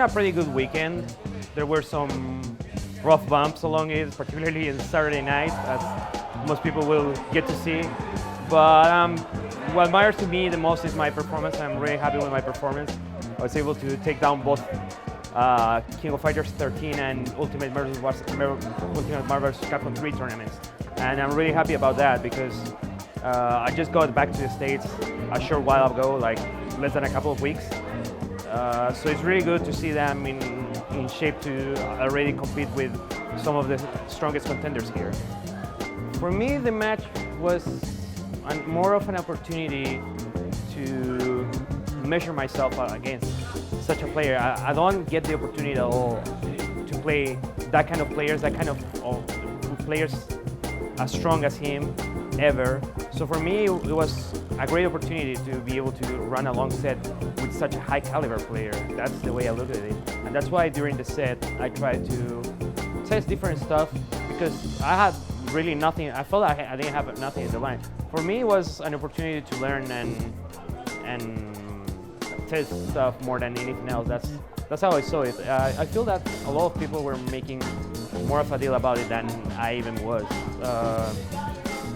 a pretty good weekend. There were some rough bumps along it, particularly on Saturday night, as most people will get to see. But what matters to me the most is my performance. I'm really happy with my performance. I was able to take down both King of Fighters 13 and Ultimate Marvel vs. Capcom 3 tournaments. And I'm really happy about that because I just got back to the States a short while ago, like less than a couple of weeks. So it's really good to see them in shape to already compete with some of the strongest contenders here. For me, the match was more of an opportunity to measure myself against such a player. I don't get the opportunity at all to play that kind of players, players as strong as him ever. So for me, it was a great opportunity to be able to run a long set with such a high caliber player. That's the way I look at it. And that's why during the set, I tried to test different stuff because I had really nothing. I felt like I didn't have nothing in the line. For me, it was an opportunity to learn and test stuff more than anything else. That's how I saw it. I feel that a lot of people were making more of a deal about it than I even was.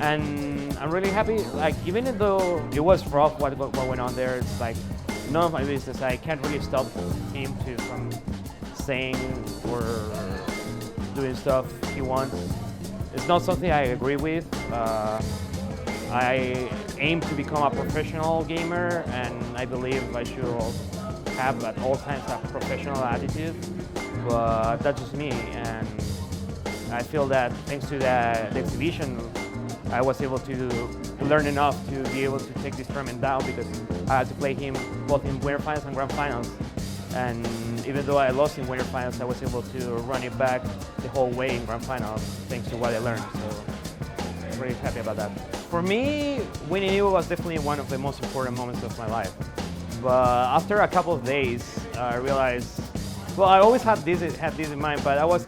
And I'm really happy, like, even though it was rough what went on there, it's like none of my business. I can't really stop him from saying or doing stuff he wants. It's not something I agree with. I aim to become a professional gamer, and I believe I should have at all times a professional attitude, but that's just me. And I feel that thanks to the exhibition, I was able to learn enough to be able to take this tournament down because I had to play him both in winter finals and grand finals. And even though I lost in winter finals, I was able to run it back the whole way in grand finals thanks to what I learned. So I'm really happy about that. For me, winning Evo was definitely one of the most important moments of my life. But after a couple of days, I realized, well, I always had this in mind, but I was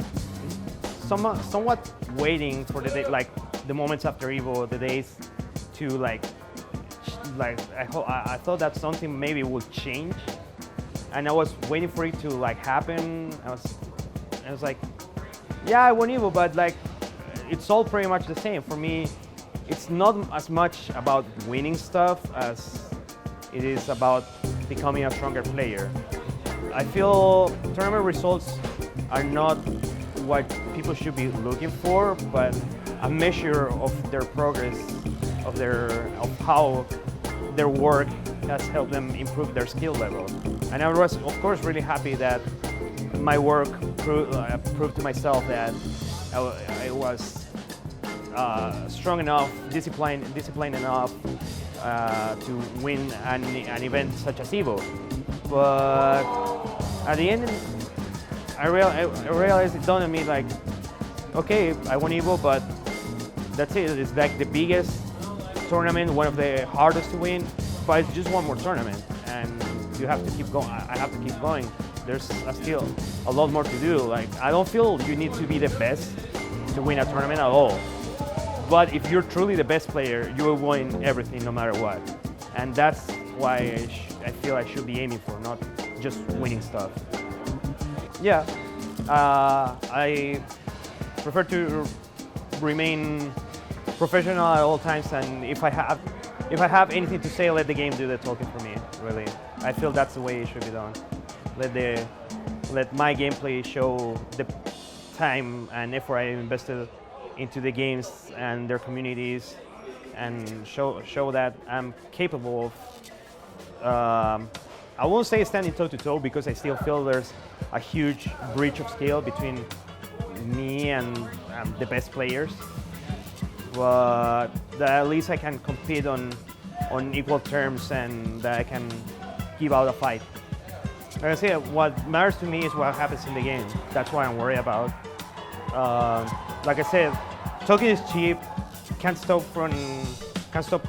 somewhat waiting for the day, like the moments after Evo, the days to I thought that something maybe would change, and I was waiting for it to happen. I was like, yeah, I won Evo, but it's all pretty much the same for me. It's not as much about winning stuff as it is about becoming a stronger player. I feel tournament results are not what people should be looking for, but a measure of their progress, of how their work has helped them improve their skill level. And I was, of course, really happy that my work proved to myself that I was strong enough, disciplined enough to win an event such as Evo. But at the end, I realized it dawned on me okay, I won Evo, but that's it. It's the biggest tournament, one of the hardest to win, but it's just one more tournament, and you have to keep going. I have to keep going. There's still a lot more to do. I don't feel you need to be the best to win a tournament at all. But if you're truly the best player, you will win everything no matter what. And that's why I feel I should be aiming for, not just winning stuff. Yeah, I prefer to remain professional at all times, and if I have anything to say, let the game do the talking for me, really. I feel that's the way it should be done. Let my gameplay show the time and effort I invested into the games and their communities, and show that I'm capable of, I won't say standing toe-to-toe because I still feel there's a huge breach of skill between me and the best players, but that at least I can compete on equal terms and that I can give out a fight. Like I say, what matters to me is what happens in the game. That's what I'm worried about. Like I said, talking is cheap. Can't stop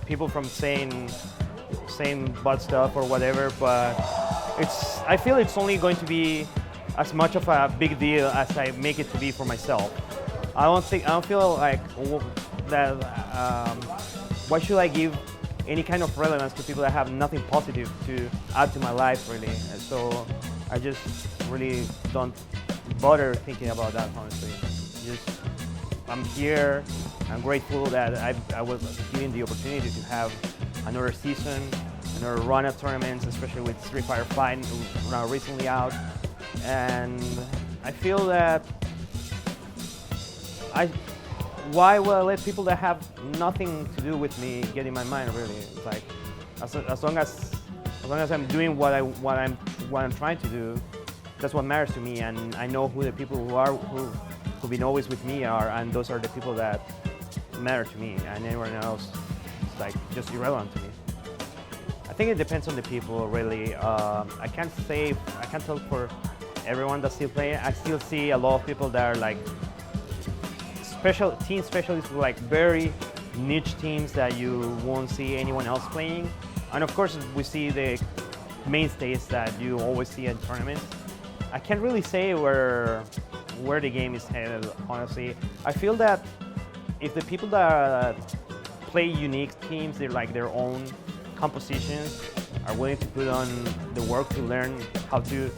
people from saying bad stuff or whatever. But I feel it's only going to be as much of a big deal as I make it to be for myself. I don't feel like that. Why should I give any kind of relevance to people that have nothing positive to add to my life, really? And so I just really don't bother thinking about that, honestly. Just, I'm here. I'm grateful that I was given the opportunity to have another season, another run of tournaments, especially with Street Fighter V now recently out. And I feel that why will I let people that have nothing to do with me get in my mind, really? It's like, as long as I'm doing what I'm trying to do, that's what matters to me, and I know who the people who've been always with me are, and those are the people that matter to me, and anyone else is like just irrelevant to me. I think it depends on the people, really. I can't tell for everyone that's still playing. I still see a lot of people that are like team specialists, like very niche teams that you won't see anyone else playing. And of course, we see the mainstays that you always see at tournaments. I can't really say where the game is headed, honestly. I feel that if the people that play unique teams, they're like their own compositions, are willing to put on the work to learn how to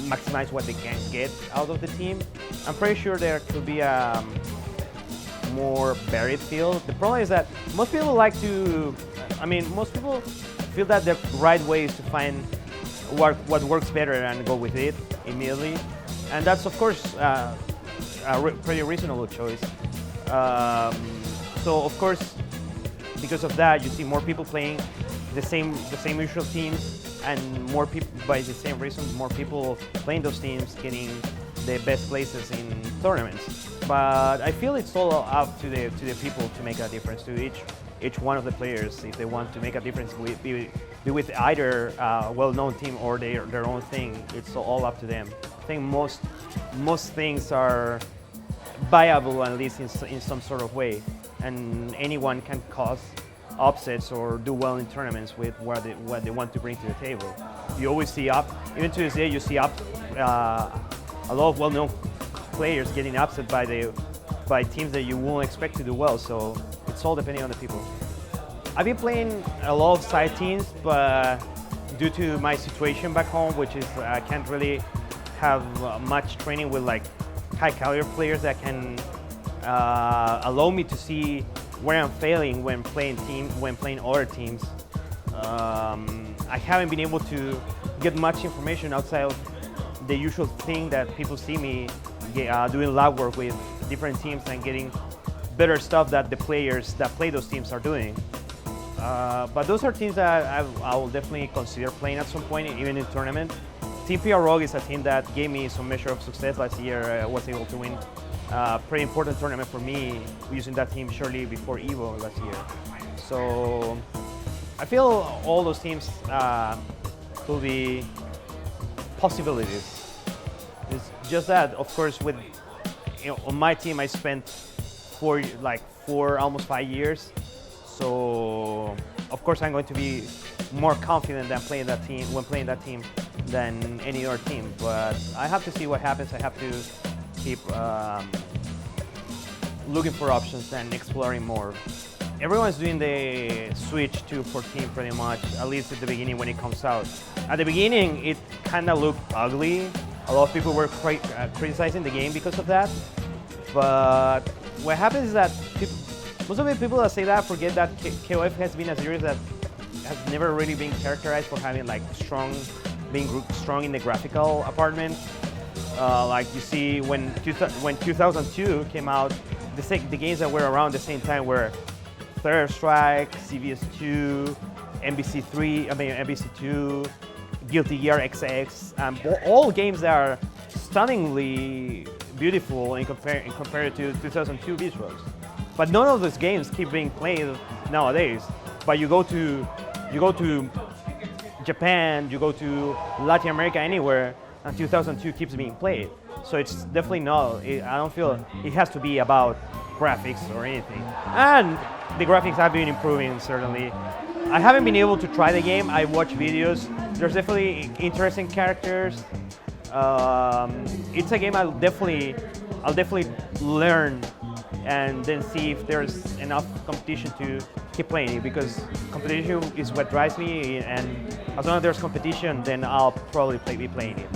maximize what they can get out of the team, I'm pretty sure there could be a more varied field. The problem is that most people most people feel that the right way is to find what works better and go with it immediately. And that's, of course, a pretty reasonable choice. So, of course, because of that, you see more people playing the same usual teams, and more people, by the same reason, more people playing those teams getting the best places in tournaments. But I feel it's all up to the people to make a difference, to each one of the players, if they want to make a difference, be with either a well-known team or their own thing. It's all up to them. I think most things are viable, at least in some sort of way, and anyone can cause upsets or do well in tournaments with what they want to bring to the table. You always see even to this day, you see a lot of well-known players getting upset by teams that you won't expect to do well. So it's all depending on the people. I've been playing a lot of side teams, but due to my situation back home, which is I can't really have much training with like high caliber players that can allow me to see where I'm failing when playing other teams. I haven't been able to get much information outside of the usual thing that people see me doing lab work with different teams and getting better stuff that the players that play those teams are doing. But those are teams that I will definitely consider playing at some point, even in tournament. Team PR Rogue is a team that gave me some measure of success last year. I was able to win a pretty important tournament for me using that team shortly before EVO last year. So I feel all those teams could be possibilities. It's just that, of course, on my team I spent almost 5 years. So of course I'm going to be more confident than playing that team than any other team. But I have to see what happens. I have to keep looking for options and exploring more. Everyone's doing the switch to 14 pretty much, at least at the beginning when it comes out. At the beginning, it kind of looked ugly. A lot of people were criticizing the game because of that. But what happens is that most of the people that say that forget that KOF has been a series that has never really been characterized for having being strong in the graphical apartment. Like you see when 2002 came out, the games that were around the same time were Third Strike, CVS2, MBC2, Guilty Gear XX, all games that are stunningly beautiful in compared to 2002 visuals. But none of those games keep being played nowadays. But you go to Japan, you go to Latin America, anywhere, and 2002 keeps being played. So it's definitely not. I don't feel it has to be about graphics or anything. And the graphics have been improving, certainly. I haven't been able to try the game. I watch videos. There's definitely interesting characters. It's a game I'll definitely learn and then see if there's enough competition to keep playing it, because competition is what drives me, and as long as there's competition, then I'll probably be playing it.